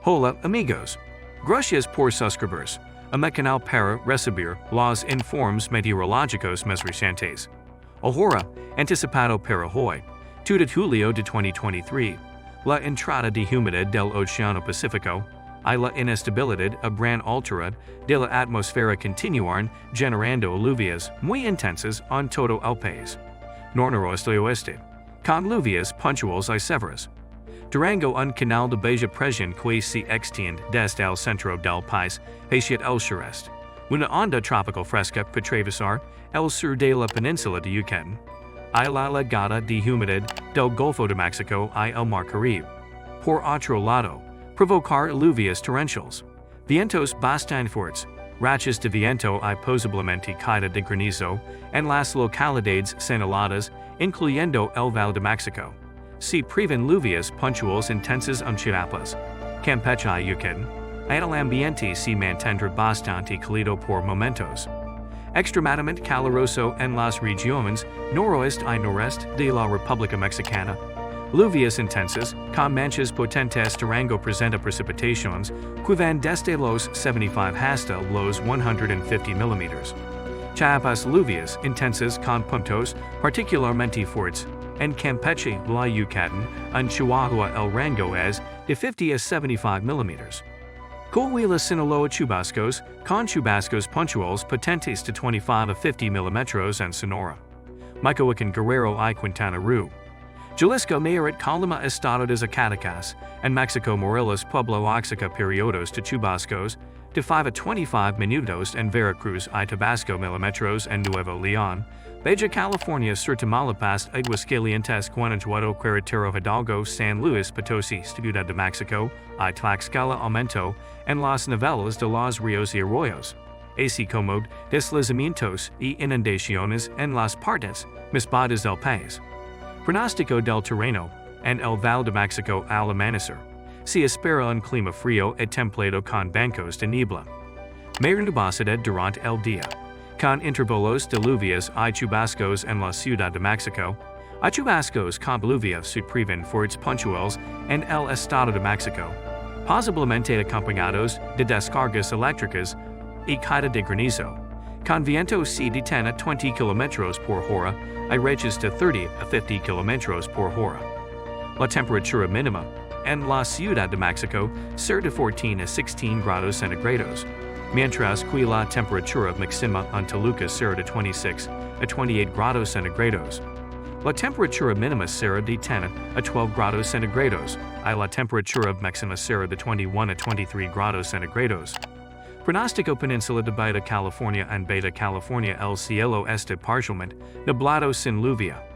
Hola, amigos. Gracias por suscribirse a mi canal para recibir los informes meteorológicos más recientes. Ahora, anticipado para hoy, 2 de julio de 2023, la entrada de humedad del Océano Pacífico y la inestabilidad a gran altura de la atmósfera continuarán generando lluvias muy intensas en todo el país, noroeste y oeste, con lluvias puntuales y severas. Durango, un canal de baja presión que se extiende desde el centro del país hacia el sureste. Una onda tropical fresca puede atravesar el sur de la península de Yucatán y la llegada de humedad del Golfo de México y el Mar Caribe. Por otro lado, provocar lluvias torrenciales, vientos bastante fuertes, rachas de viento y posiblemente caída de granizo en las localidades señaladas, incluyendo el Valle de México. Se prevén lluvias puntuales intensas en Chiapas, Campeche y Yucatán, y el ambiente se mantendrá bastante cálido por momentos. Extremadamente caluroso en las regiones noroeste y noreste de la República Mexicana. Lluvias intensas, con manchas potentes. Durango presenta precipitaciones que van desde los 75 hasta los 150 mm. Chiapas, lluvias intensas con puntos particularmente fuertes. En Campeche, la Yucatán, en Chihuahua el rango es de 50 a 75 mm. Coahuila, Sinaloa, chubascos, con chubascos puntuales potentes de 25 a 50 mm en Sonora. Michoacán, Guerrero y Quintana Roo. Jalisco, Nayarit, Colima, Estado de Zacatecas, en Mexico, Morelos, Puebla, Oaxaca, periodos de chubascos de 5 a 25 minutos en Veracruz y Tabasco, milimetros en Nuevo León. Baja California, Sur Tamaulipas, Aguascalientes, Guanajuato, Querétaro, Hidalgo, San Luis Potosí, Ciudad de México, y Tlaxcala, Aumento, en las niveles de los ríos y arroyos, así como deslizamientos y inundaciones en las partes más bajas del país. Pronóstico del terreno, en el Valle de México al amanecer, se espera un clima frío y templado con bancos de niebla. Mayor nubosidad durante el día, con intervalos de lluvias y chubascos en la Ciudad de México, y chubascos con lluvia se prevén fuertes puntuales en el Estado de México, posiblemente acompañados de descargas eléctricas y caída de granizo, con viento se de 10 a 20 km por hora y rachas de 30 a 50 km por hora. La temperatura mínima en la Ciudad de México será de 14 a 16 grados centígrados, mientras que la temperatura máxima en Toluca será de 26 a 28 grados centígrados. La temperatura mínima será de 10 a 12 grados centígrados y la temperatura máxima será de 21 a 23 grados centígrados. Pronóstico Península de Baja California. En Baja California el cielo está parcialmente nublado sin lluvia.